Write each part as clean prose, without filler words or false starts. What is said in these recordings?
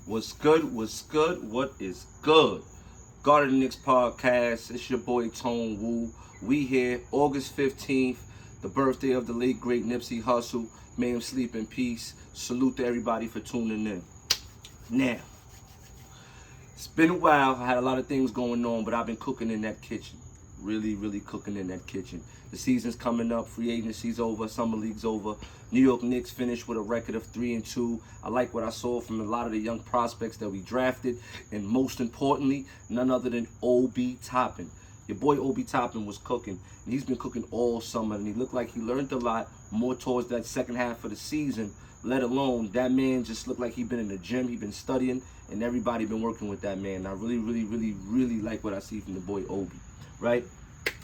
What's good? What's good? What is good? Garden Knicks podcast. It's your boy Tone Woo. We here, August 15th, the birthday of the late great Nipsey Hussle. May him sleep in peace. Salute to everybody for tuning in. Now, it's been a while. I had a lot of things going on, but I've been cooking in that kitchen. Really cooking in that kitchen. The season's coming up. Free agency's over. Summer league's over. New York Knicks finished with a record of 3-2. I like what I saw from a lot of the young prospects that we drafted, and most importantly, none other than Obi Toppin. Your boy Obi Toppin was cooking, and he's been cooking all summer, and he looked like he learned a lot more towards that second half of the season. Let alone that man just looked like he'd been in the gym, he'd been studying, and everybody been working with that man. I really like what I see from the boy Obi, right?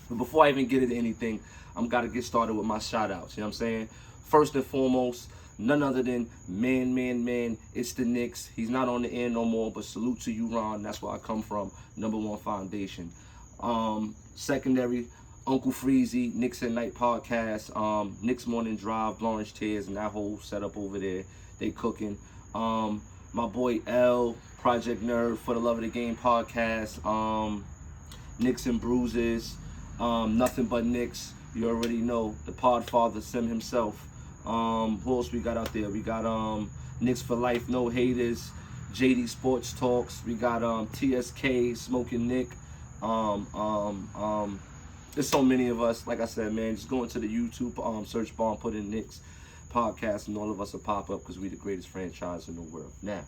But before I even get into anything, I'm got to get started with my shout-outs, you know what I'm saying? First and foremost, none other than man, it's the Knicks. He's not on the air no more, but salute to you, Ron. That's where I come from, number one foundation. Secondary, Uncle Freezy, Knicks at Night podcast, Knicks Morning Drive, Blanche Tears, and that whole setup over there. They cooking. My boy L, Project Nerd, For the Love of the Game podcast, Knicks and Bruises, Nothing But Knicks. You already know, the Podfather Sim himself. Who else we got out there? We got Knicks for Life, No Haters, JD Sports Talks. We got TSK, Smoking Nick. There's so many of us. Like I said, man, just go into the YouTube search bar and put in Knicks podcast, and all of us will pop up because we the greatest franchise in the world. Now,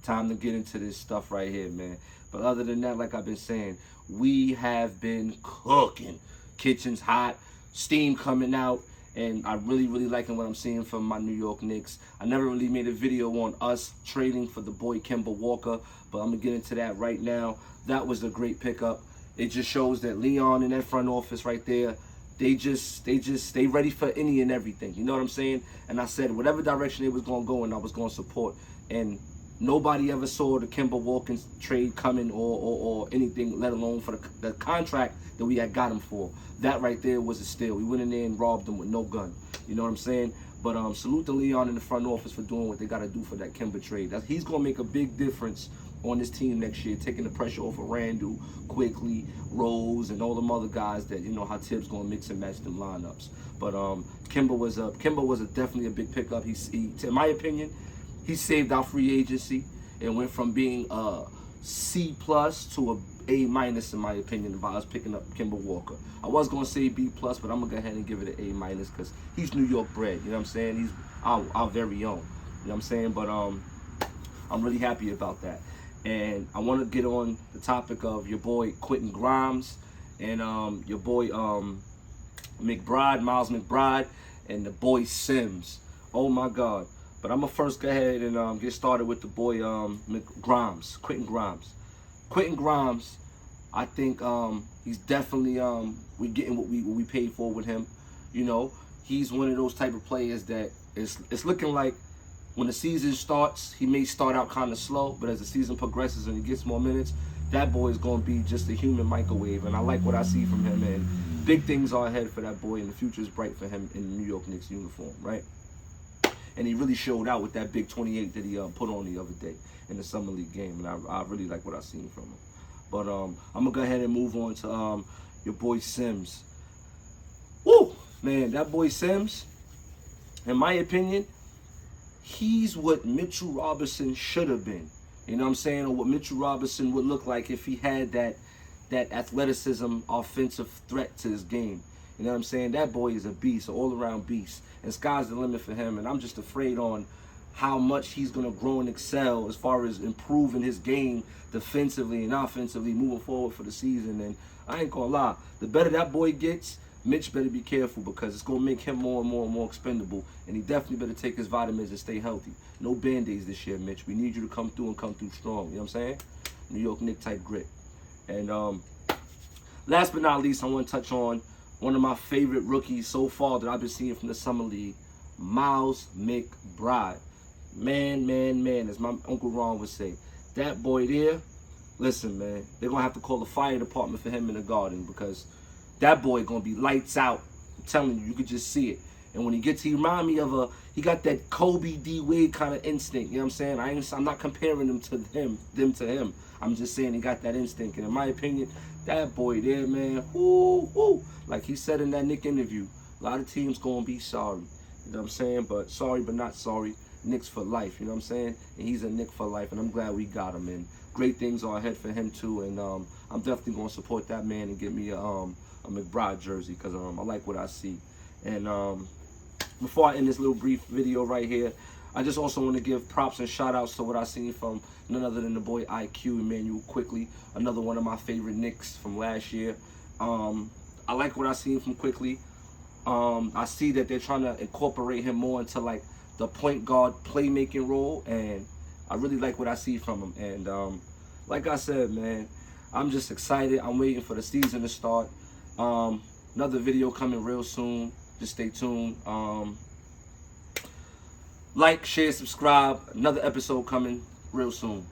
time to get into this stuff right here, man. But other than that, like I've been saying, we have been cooking. Kitchen's hot, steam coming out, and I really liking what I'm seeing from my New York Knicks. I never really made a video on us trading for the boy Kemba Walker, but I'm gonna get into that right now. That was a great pickup. It just shows that Leon in that front office right there, they ready for any and everything. You know what I'm saying? And I said whatever direction they was gonna go in, I was gonna support. And nobody ever saw the Kemba Walker trade coming or anything, let alone for the contract that we had got him for. That right there was a steal. We went in there and robbed him with no gun. You know what I'm saying? But salute to Leon in the front office for doing what they got to do for that Kemba trade. He's going to make a big difference on this team next year, taking the pressure off of Randall, Quickly, Rose, and all them other guys that, you know, how Tibbs going to mix and match them lineups. But Kemba was definitely a big pickup. He, in my opinion, he saved our free agency and went from being a C+ to a A- in my opinion, if I was picking up Kemba Walker. I was gonna say B+, but I'm gonna go ahead and give it an A- because he's New York bred. You know what I'm saying? He's our very own. You know what I'm saying? But I'm really happy about that. And I want to get on the topic of your boy Quentin Grimes and your boy McBride, Miles McBride, and the boy Sims. Oh my God. But I'm going to first go ahead and get started with the boy Grimes, Quentin Grimes. Quentin Grimes, I think he's definitely, we're getting what we paid for with him. You know, he's one of those type of players that it's looking like when the season starts, he may start out kind of slow, but as the season progresses and he gets more minutes, that boy is going to be just a human microwave. And I like what I see from him, and big things are ahead for that boy, and the future is bright for him in the New York Knicks uniform, right? And he really showed out with that big 28 that he put on the other day in the Summer League game. And I really like what I've seen from him. But I'm going to go ahead and move on to your boy Sims. Woo! Man, that boy Sims, in my opinion, he's what Mitchell Robinson should have been. You know what I'm saying? Or what Mitchell Robinson would look like if he had that athleticism, offensive threat to his game. You know what I'm saying? That boy is a beast, an all-around beast. And sky's the limit for him. And I'm just afraid on how much he's going to grow and excel as far as improving his game defensively and offensively moving forward for the season. And I ain't going to lie, the better that boy gets, Mitch better be careful because it's going to make him more and more expendable. And he definitely better take his vitamins and stay healthy. No Band-Aids this year, Mitch. We need you to come through and come through strong. You know what I'm saying? New York Knicks type grit. And last but not least, I want to touch on one of my favorite rookies so far that I've been seeing from the Summer League, Miles McBride. Man, as my Uncle Ron would say. That boy there, listen, man, they're going to have to call the fire department for him in the Garden because that boy going to be lights out. I'm telling you, you could just see it. And when he gets, he remind me of he got that Kobe D Wade kind of instinct. You know what I'm saying? I'm not comparing them to him. I'm just saying he got that instinct. And in my opinion, that boy there, man, whoo, like he said in that Nick interview, a lot of teams gonna be sorry. You know what I'm saying? But sorry, but not sorry. Knicks for life, you know what I'm saying? And he's a Knick for life, and I'm glad we got him. And great things are ahead for him too. And I'm definitely gonna support that man and get me a McBride jersey, because I like what I see. And before I end this little brief video right here, I just also want to give props and shout outs to what I seen from none other than the boy IQ Emmanuel Quickly, another one of my favorite Knicks from last year. I like what I seen from Quickly. I see that they're trying to incorporate him more into like the point guard playmaking role, and I really like what I see from him. And like I said, man, I'm just excited. I'm waiting for the season to start. Another video coming real soon. Just stay tuned. Like, share, subscribe. Another episode coming real soon.